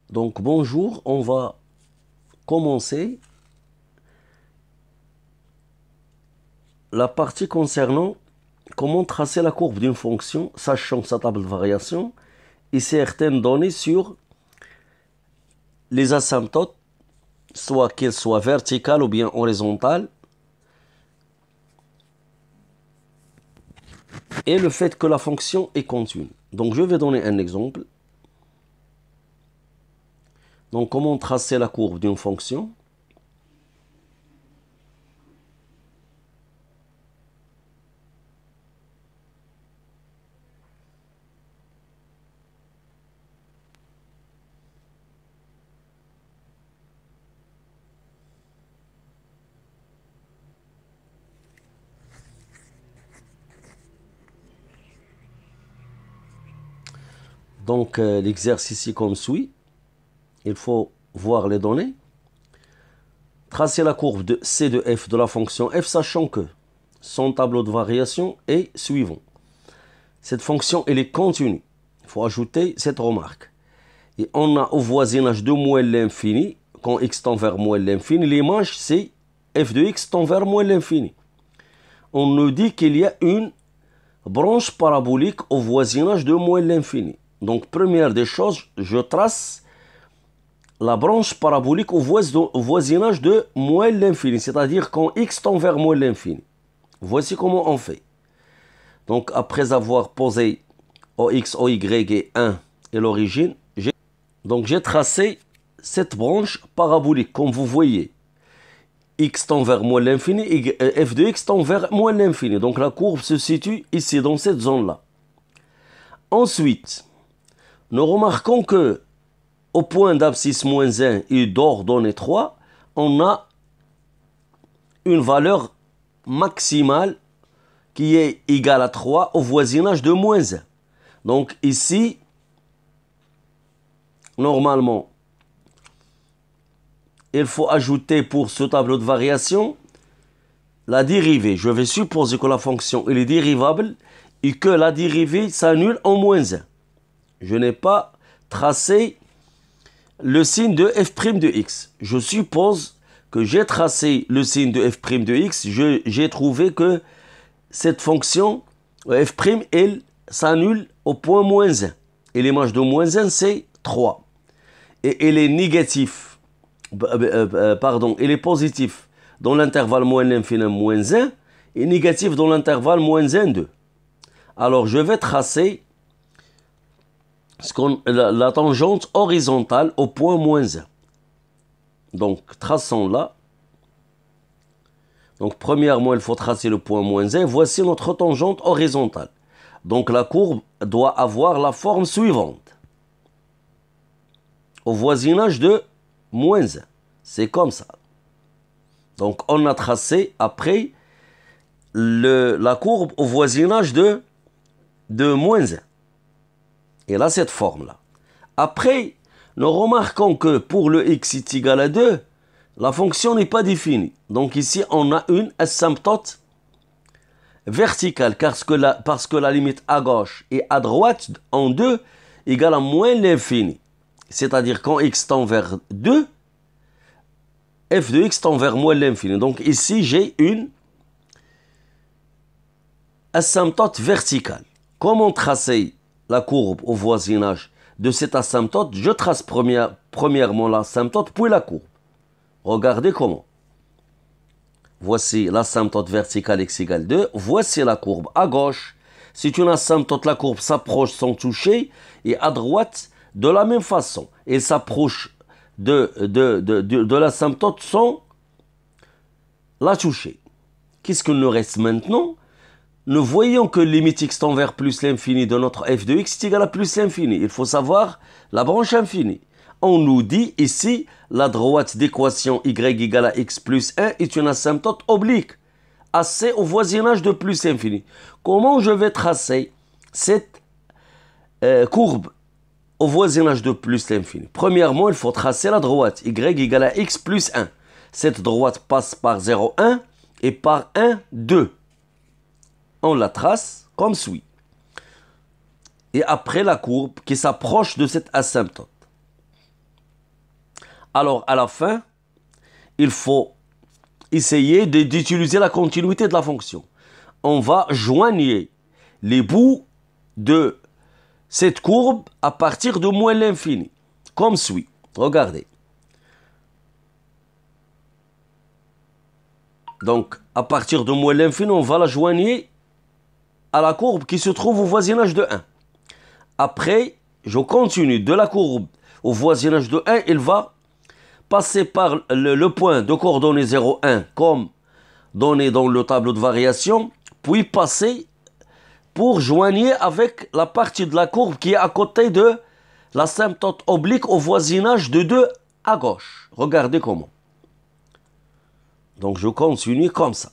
Donc bonjour, on va commencer la partie concernant comment tracer la courbe d'une fonction, sachant sa table de variation et certaines données sur les asymptotes, soit qu'elles soient verticales ou bien horizontales, et le fait que la fonction est continue. Donc je vais donner un exemple. Donc comment tracer la courbe d'une fonction? Donc l'exercice est comme suit. Il faut voir les données. Tracer la courbe de C de f de la fonction f, sachant que son tableau de variation est suivant. Cette fonction, elle est continue. Il faut ajouter cette remarque. Et on a au voisinage de moins l'infini, quand x tend vers moins l'infini, l'image c'est f de x tend vers moins l'infini. On nous dit qu'il y a une branche parabolique au voisinage de moins l'infini. Donc première des choses, je trace la branche parabolique au voisinage de moins l'infini, c'est-à-dire quand x tend vers moins l'infini. Voici comment on fait. Donc après avoir posé OX, OY et 1 et l'origine, j'ai tracé cette branche parabolique, comme vous voyez. X tend vers moins l'infini et f de x tend vers moins l'infini. Donc la courbe se situe ici, dans cette zone-là. Ensuite, nous remarquons que au point d'abscisse moins 1 et d'ordonnée 3, on a une valeur maximale qui est égale à 3 au voisinage de moins 1. Donc ici, normalement, il faut ajouter pour ce tableau de variation la dérivée. Je vais supposer que la fonction est dérivable et que la dérivée s'annule en moins 1. Je n'ai pas tracé le signe de f' de x. Je suppose que j'ai tracé le signe de f' de x. J'ai trouvé que cette fonction f', elle s'annule au point moins 1. Et l'image de moins 1, c'est 3. Et elle est négative, elle est positive dans l'intervalle moins l'infini moins 1 et négative dans l'intervalle moins 1, 2. Alors je vais tracer la tangente horizontale au point moins 1. Donc traçons là. Donc premièrement, il faut tracer le point moins 1. Voici notre tangente horizontale. Donc la courbe doit avoir la forme suivante. Au voisinage de moins 1. C'est comme ça. Donc on a tracé après la courbe au voisinage de moins 1. Et là, cette forme-là. Après, nous remarquons que pour le x est égal à 2, la fonction n'est pas définie. Donc ici, on a une asymptote verticale parce que la limite à gauche et à droite en 2 égale à moins l'infini. C'est-à-dire quand x tend vers 2, f de x tend vers moins l'infini. Donc ici, j'ai une asymptote verticale. Comment tracer la courbe au voisinage de cette asymptote? Je trace premièrement l'asymptote, puis la courbe. Regardez comment. Voici l'asymptote verticale x égale 2. Voici la courbe. À gauche, c'est une asymptote, la courbe s'approche sans toucher. Et à droite, de la même façon. Elle s'approche de l'asymptote sans la toucher. Qu'est-ce qu'il nous reste maintenant? Nous voyons que limite x tend vers plus l'infini de notre f de x est égal à plus l'infini. Il faut savoir la branche infinie. On nous dit ici, la droite d'équation y égale à x plus 1 est une asymptote oblique, assez au voisinage de plus infini. Comment je vais tracer cette courbe au voisinage de plus l'infini? Premièrement, il faut tracer la droite y égale à x plus 1. Cette droite passe par 0, 1 et par 1, 2. On la trace comme suit. Et après la courbe qui s'approche de cette asymptote. Alors, à la fin, il faut essayer d'utiliser la continuité de la fonction. On va joindre les bouts de cette courbe à partir de moins l'infini, comme suit. Regardez. Donc, à partir de moins l'infini, on va la joindre à la courbe qui se trouve au voisinage de 1. Après, je continue de la courbe au voisinage de 1, il va passer par le point de coordonnées 0, 1, comme donné dans le tableau de variation, puis passer pour joindre avec la partie de la courbe qui est à côté de l'asymptote oblique au voisinage de 2 à gauche. Regardez comment. Donc je continue comme ça.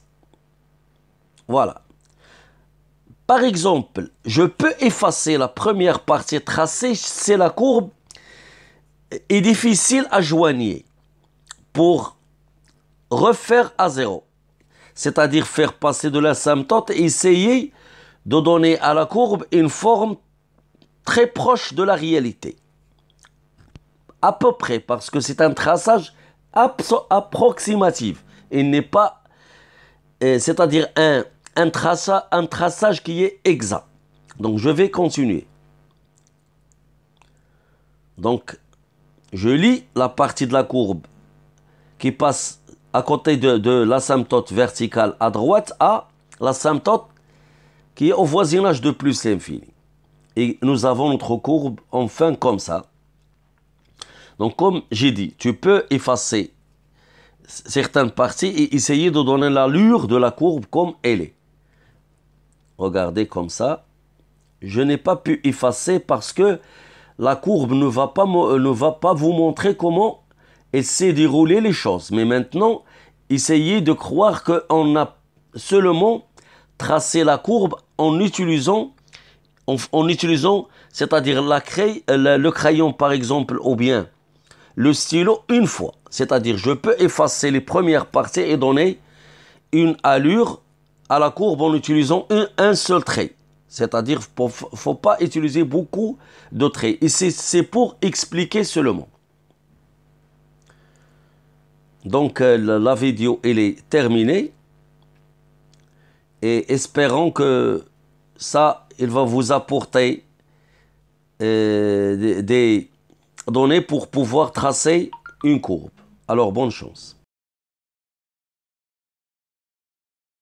Voilà. Par exemple, je peux effacer la première partie tracée si la courbe est difficile à joindre pour refaire à 0. C'est-à-dire faire passer de l'asymptote et essayer de donner à la courbe une forme très proche de la réalité. À peu près, parce que c'est un traçage approximatif. Il n'est pas, c'est-à-dire un traçage qui est exact. Donc je vais continuer. Donc je lis la partie de la courbe qui passe à côté de l'asymptote verticale à droite à l'asymptote qui est au voisinage de plus l'infini. Et nous avons notre courbe enfin comme ça. Donc comme j'ai dit, tu peux effacer certaines parties et essayer de donner l'allure de la courbe comme elle est. Regardez comme ça. Je n'ai pas pu effacer parce que la courbe ne va pas vous montrer comment elle s'est déroulée les choses. Mais maintenant, essayez de croire qu'on a seulement tracé la courbe en utilisant, c'est-à-dire le crayon par exemple, ou bien le stylo une fois. C'est-à-dire je peux effacer les premières parties et donner une allure à la courbe en utilisant un seul trait. C'est-à-dire qu'il ne faut pas utiliser beaucoup de traits. Et c'est pour expliquer seulement. Donc la vidéo elle est terminée. Et espérons que ça, il va vous apporter des données pour pouvoir tracer une courbe. Alors bonne chance.